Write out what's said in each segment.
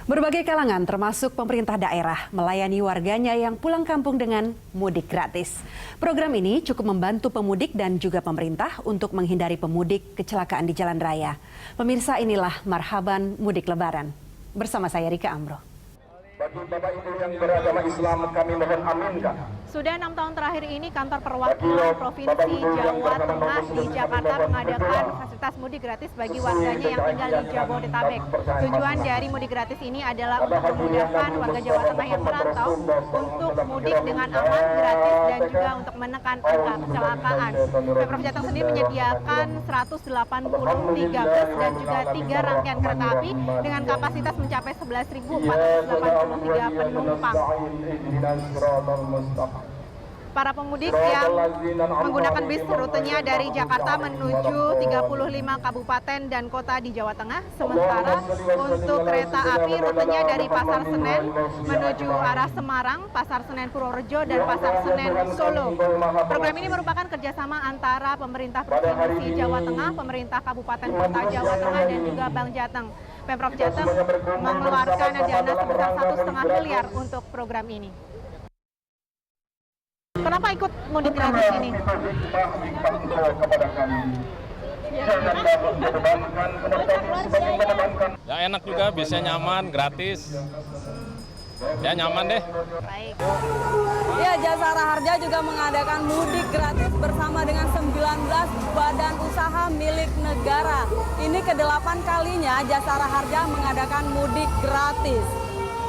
Berbagai kalangan termasuk pemerintah daerah melayani warganya yang pulang kampung dengan mudik gratis. Program ini cukup membantu pemudik dan juga pemerintah untuk menghindari pemudik kecelakaan di jalan raya. Pemirsa, inilah Marhaban Mudik Lebaran. Bersama saya Rika Amro. Bagi Bapak Ibu yang beragama Islam, kami mohon aminkan. Sudah 6 tahun terakhir ini kantor perwakilan Provinsi Jawa Tengah di Jakarta mengadakan fasilitas mudik gratis bagi warganya yang tinggal di Jabodetabek. Tujuan dari mudik gratis ini adalah untuk memudahkan warga Jawa Tengah yang merantau untuk mudik dengan aman, gratis, dan juga untuk menekan angka kecelakaan. Pemprov Jateng sendiri menyediakan 183 bus dan juga 3 rangkaian kereta api dengan kapasitas mencapai 11.483 penumpang. Para pemudik yang menggunakan bis rutenya dari Jakarta menuju 35 kabupaten dan kota di Jawa Tengah. Sementara untuk kereta api rutenya dari Pasar Senen menuju arah Semarang, Pasar Senen Purworejo, dan Pasar Senen Solo. Program ini merupakan kerjasama antara pemerintah Provinsi Jawa Tengah, pemerintah Kabupaten Kota Jawa Tengah, dan juga Bank Jateng. Pemprov Jateng mengeluarkan dana sebesar 1,5 miliar untuk program ini. Kenapa ikut mudik gratis ini? Ya enak juga, biasanya nyaman, gratis. Ya nyaman deh. Baik. Ya, Jasara Harja juga mengadakan mudik gratis bersama dengan 19 badan usaha milik negara. Ini ke-8 kalinya Jasara Harja mengadakan mudik gratis.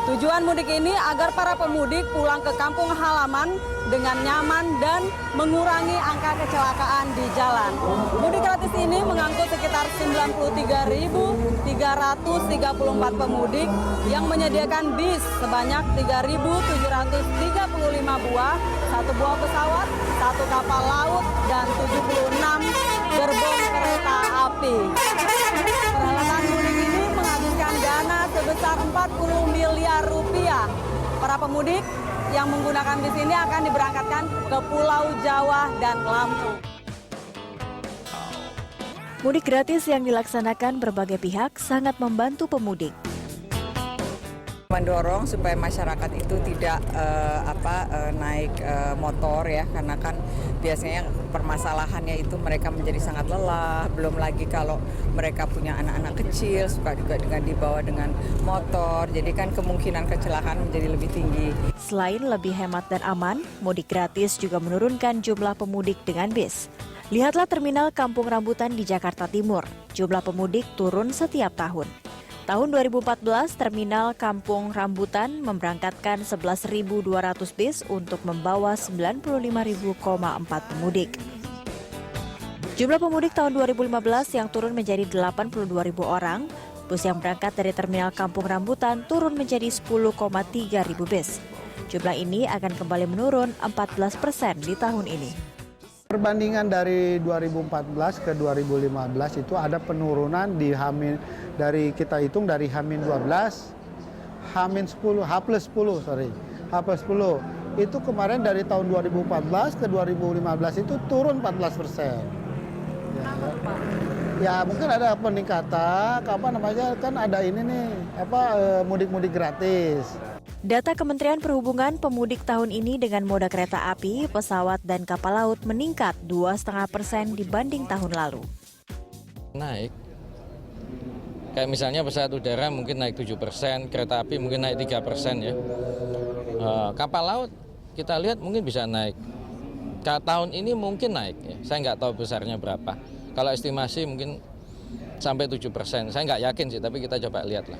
Tujuan mudik ini agar para pemudik pulang ke kampung halaman dengan nyaman dan mengurangi angka kecelakaan di jalan. Mudik gratis ini mengangkut sekitar 93.334 pemudik yang menyediakan bis sebanyak 3.735 buah, 1 buah pesawat, 1 kapal laut, dan 76 gerbong kereta api. Perhelatan mudik ini menghabiskan dana sebesar 40 miliar rupiah. Para pemudik yang menggunakan bis ini akan diberangkatkan ke Pulau Jawa dan Lampung. Mudik gratis yang dilaksanakan berbagai pihak sangat membantu pemudik. Mendorong supaya masyarakat itu tidak naik motor ya, karena kan biasanya permasalahannya itu mereka menjadi sangat lelah, belum lagi kalau mereka punya anak-anak kecil suka juga dengan dibawa dengan motor, jadi kan kemungkinan kecelakaan menjadi lebih tinggi. Selain lebih hemat dan aman, mudik gratis juga menurunkan jumlah pemudik dengan bis. Lihatlah terminal Kampung Rambutan di Jakarta Timur, jumlah pemudik turun setiap tahun. Tahun 2014, terminal Kampung Rambutan memberangkatkan 11.200 bis untuk membawa 95.000,4 pemudik. Jumlah pemudik tahun 2015 yang turun menjadi 82.000 orang, bus yang berangkat dari terminal Kampung Rambutan turun menjadi 10,3 ribu bis. Jumlah ini akan kembali menurun 14% di tahun ini. Perbandingan dari 2014 ke 2015 itu ada penurunan di dari kita hitung dari H-12, H-10, H+10. Itu kemarin dari tahun 2014 ke 2015 itu turun 14%. Ya mungkin ada peningkatan, kan ada ini nih, mudik-mudik gratis. Data Kementerian Perhubungan, pemudik tahun ini dengan moda kereta api, pesawat, dan kapal laut meningkat 2,5% dibanding tahun lalu. Naik. Kayak misalnya pesawat udara mungkin naik 7%, kereta api mungkin naik 3% ya. Kapal laut kita lihat mungkin bisa naik. Tahun ini mungkin naik ya. Saya nggak tahu besarnya berapa. Kalau estimasi mungkin sampai 7%. Saya nggak yakin sih, tapi kita coba lihat lah.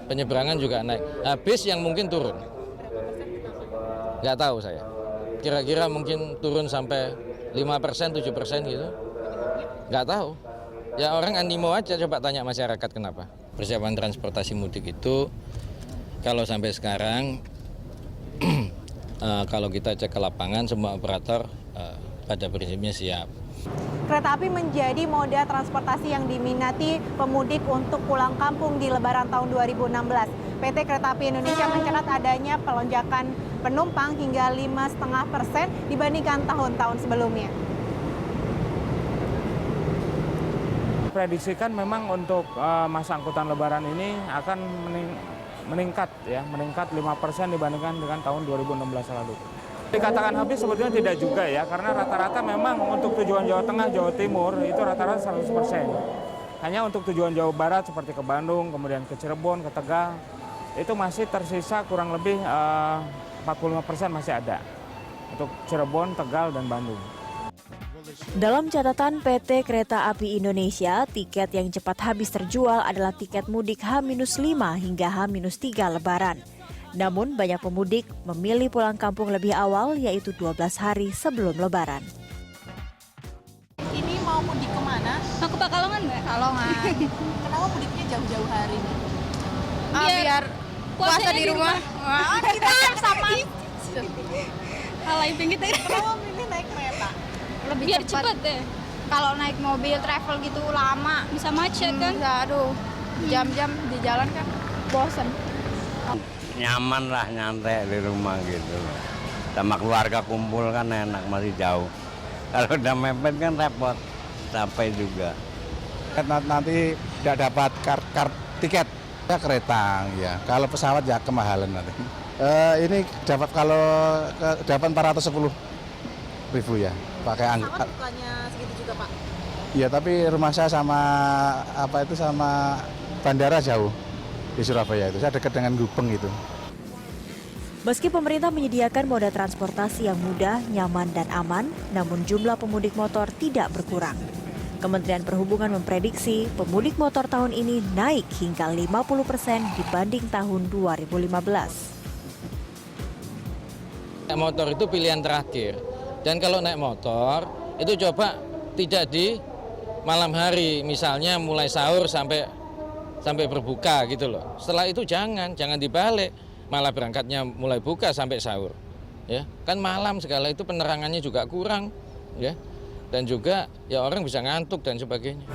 Penyeberangan juga naik. Bis yang mungkin turun. Nggak tahu saya. Kira-kira mungkin turun sampai 5%, 7% gitu. Nggak tahu. Ya orang animo aja, coba tanya masyarakat kenapa. Persiapan transportasi mudik itu kalau sampai sekarang kalau kita cek ke lapangan semua operator pada prinsipnya siap. Kereta api menjadi moda transportasi yang diminati pemudik untuk pulang kampung di Lebaran tahun 2016. PT Kereta Api Indonesia mencatat adanya pelonjakan penumpang hingga 5,5% dibandingkan tahun-tahun sebelumnya. Prediksikan memang untuk masa angkutan Lebaran ini akan meningkat 5% dibandingkan dengan tahun 2016 lalu. Dikatakan habis sebetulnya tidak juga ya, karena rata-rata memang untuk tujuan Jawa Tengah, Jawa Timur itu rata-rata 100%. Hanya untuk tujuan Jawa Barat seperti ke Bandung, kemudian ke Cirebon, ke Tegal, itu masih tersisa kurang lebih 45% masih ada untuk Cirebon, Tegal, dan Bandung. Dalam catatan PT Kereta Api Indonesia, tiket yang cepat habis terjual adalah tiket mudik H-5 hingga H-3 Lebaran. Namun banyak pemudik memilih pulang kampung lebih awal, yaitu 12 hari sebelum Lebaran. Ini mau mudik kemana? Mau ke Pekalongan, Mbak. Pekalongan. Kenapa mudiknya jauh-jauh hari nih? Biar puasa di rumah. Wah, kita sama. Halai kita. Kenapa milih naik kereta? Lebih biar cepat deh. Kalau naik mobil travel gitu lama, Bisa macet kan? aduh, jam-jam di jalan kan bosen. Nyaman lah, nyantai di rumah gitu loh. Sama keluarga kumpul kan enak, masih jauh. Kalau udah mepet kan repot, capek juga. Nanti tidak dapat tiket ya kereta ya. Kalau pesawat ya kemahalan nanti. Ini dapat kalau dapat 410.000 ya. Pakai Pesawat bukannya segitu juga, Pak? Iya, tapi rumah saya sama sama bandara jauh di Surabaya itu. Saya dekat dengan Gubeng itu. Meski pemerintah menyediakan moda transportasi yang mudah, nyaman, dan aman, namun jumlah pemudik motor tidak berkurang. Kementerian Perhubungan memprediksi pemudik motor tahun ini naik hingga 50% dibanding tahun 2015. Naik motor itu pilihan terakhir. Dan kalau naik motor, itu coba tidak di malam hari, misalnya mulai sahur sampai berbuka gitu loh. Setelah itu jangan dibalik, malah berangkatnya mulai buka sampai sahur. Ya, kan malam segala itu penerangannya juga kurang, ya. Dan juga ya orang bisa ngantuk dan sebagainya.